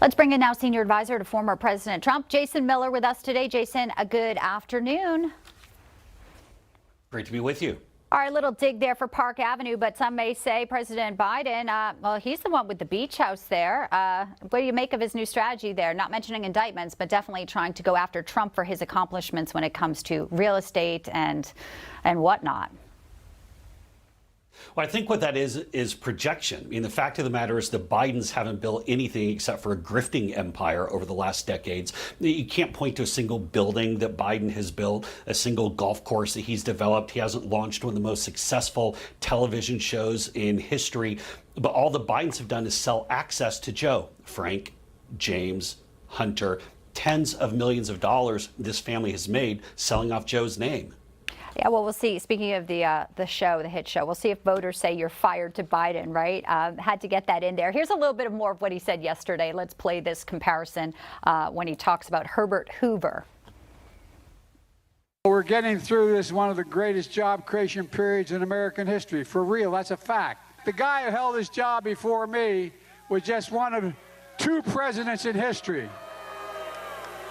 Let's bring in now senior advisor to former President Trump, Jason Miller, with us today. Jason, a good afternoon. Great to be with you. All right, little dig there for Park Avenue, but some may say President Biden, well, he's the one with the beach house there. What do you make of his new strategy there? Not mentioning indictments, but definitely trying to go after Trump for his accomplishments when it comes to real estate and whatnot. Well, I think what that is projection. I mean, the fact of the matter is the Bidens haven't built anything except for a grifting empire over the last decades. You can't point to a single building that Biden has built, a single golf course that he's developed. He hasn't launched one of the most successful television shows in history. But all the Bidens have done is sell access to Joe, Frank, James, Hunter. Tens of millions of dollars this family has made selling off Joe's name. Yeah, well, we'll see. Speaking of the show, the hit show, we'll see if voters say you're fired to Biden, right? Had to get that in there. Here's a little bit more of what he said yesterday. Let's play this comparison when he talks about Herbert Hoover. We're getting through this, one of the greatest job creation periods in American history. For real, that's a fact. The guy who held this job before me was just one of 2 presidents in history.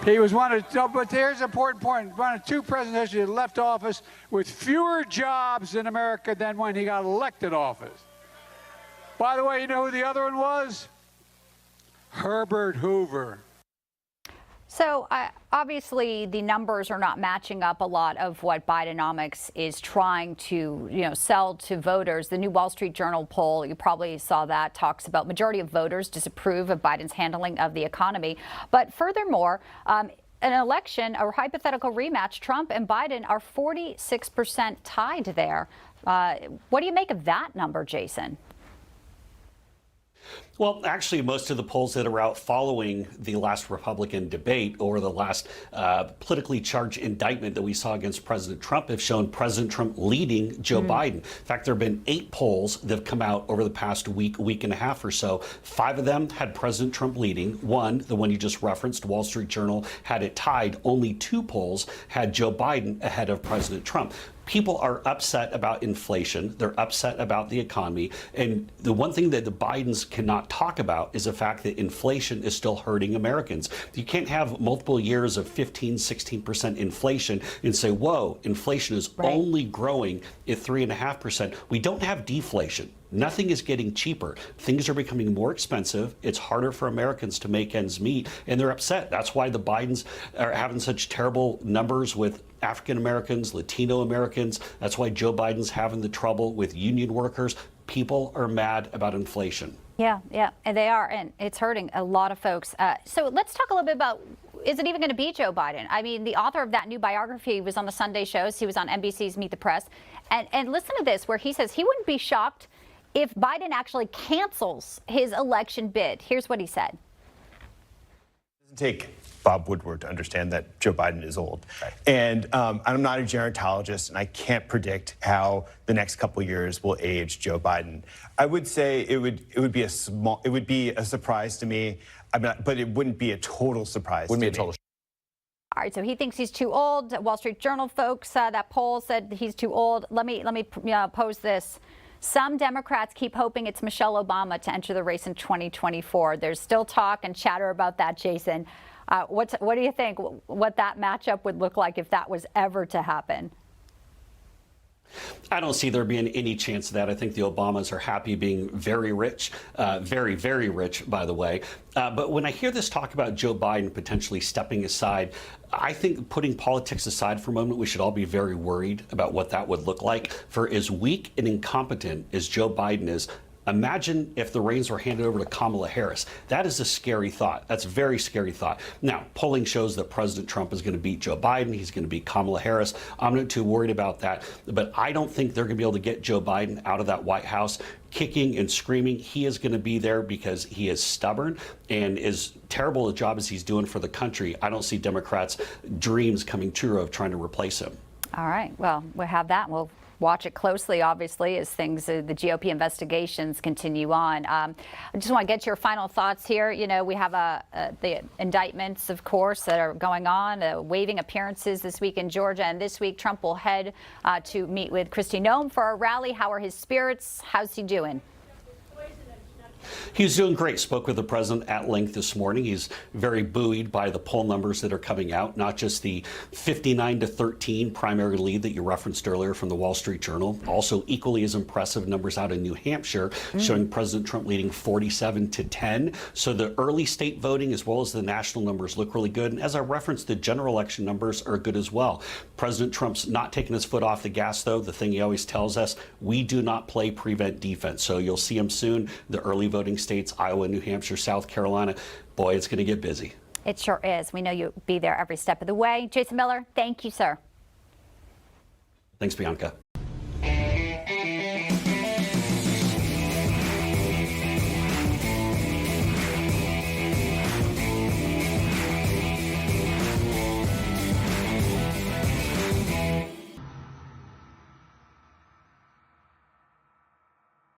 He was one of, but here's an important point, one of 2 presidents in history that left office with fewer jobs in America than when he got elected office. By the way, you know who the other one was? Herbert Hoover. So obviously the numbers are not matching up a lot of what Bidenomics is trying to, sell to voters. The new Wall Street Journal poll, you probably saw that, talks about majority of voters disapprove of Biden's handling of the economy. But furthermore, an election or hypothetical rematch, Trump and Biden are 46% tied there. What do you make of that number, Jason? Well, actually, most of the polls that are out following the last Republican debate or the last politically charged indictment that we saw against President Trump have shown President Trump leading Joe Biden. In fact, there have been 8 polls that have come out over the past week and a half or so. 5 of them had President Trump leading. One, the one you just referenced, Wall Street Journal, had it tied. Only 2 polls had Joe Biden ahead of President Trump. People are upset about inflation. They're upset about the economy. And the one thing that the Bidens cannot talk about is the fact that inflation is still hurting Americans. You can't have multiple years of 15, 16% inflation and say, whoa, inflation is only growing at 3.5%. We don't have deflation. Nothing is getting cheaper. Things are becoming more expensive. It's harder for Americans to make ends meet, and they're upset. That's why the Bidens are having such terrible numbers with African Americans, Latino Americans. That's why Joe Biden's having the trouble with union workers. People are mad about inflation. Yeah, and they are, and it's hurting a lot of folks. So let's talk a little bit about, is it even going to be Joe Biden? I mean, the author of that new biography was on the Sunday shows. He was on NBC's Meet the Press. And listen to this, where he says he wouldn't be shocked if Biden actually cancels his election bid. Here's what he said. It doesn't take Bob Woodward to understand that Joe Biden is old. Right. And I'm not a gerontologist, and I can't predict how the next couple of years will age Joe Biden. I would say it would be a surprise to me, but it wouldn't be a total surprise. Wouldn't be a total. All right, so he thinks he's too old. Wall Street Journal folks, that poll said he's too old. Let me pose this. Some Democrats keep hoping it's Michelle Obama to enter the race in 2024. There's still talk and chatter about that, Jason. What do you think? What that matchup would look like if that was ever to happen? I don't see there being any chance of that. I think the Obamas are happy being very rich, very, very rich, by the way. But when I hear this talk about Joe Biden potentially stepping aside, I think putting politics aside for a moment, we should all be very worried about what that would look like. For as weak and incompetent as Joe Biden is, imagine if the reins were handed over to Kamala Harris. That is a scary thought. That's a very scary thought. Now, polling shows that President Trump is going to beat Joe Biden. He's going to beat Kamala Harris. I'm not too worried about that. But I don't think they're going to be able to get Joe Biden out of that White House kicking and screaming. He is going to be there because he is stubborn, and as terrible a job as he's doing for the country, I don't see Democrats' dreams coming true of trying to replace him. All right. Well, we'll have that. We'll watch it closely, obviously, as things, the GOP investigations continue on. I just want to get your final thoughts here. You know, we have the indictments, of course, that are going on, waiving appearances this week in Georgia. And this week, Trump will head to meet with Kristi Noem for a rally. How are his spirits? How's he doing? He's doing great. Spoke with the president at length this morning. He's very buoyed by the poll numbers that are coming out, not just the 59-13 primary lead that you referenced earlier from the Wall Street Journal, also equally as impressive numbers out in New Hampshire showing President Trump leading 47-10. So the early state voting as well as the national numbers look really good. And as I referenced, the general election numbers are good as well. President Trump's not taking his foot off the gas, though. The thing he always tells us, we do not play prevent defense. So you'll see him soon. The early voting states, Iowa, New Hampshire, South Carolina. Boy, it's going to get busy. It sure is. We know you'll be there every step of the way. Jason Miller, thank you, sir. Thanks, Bianca.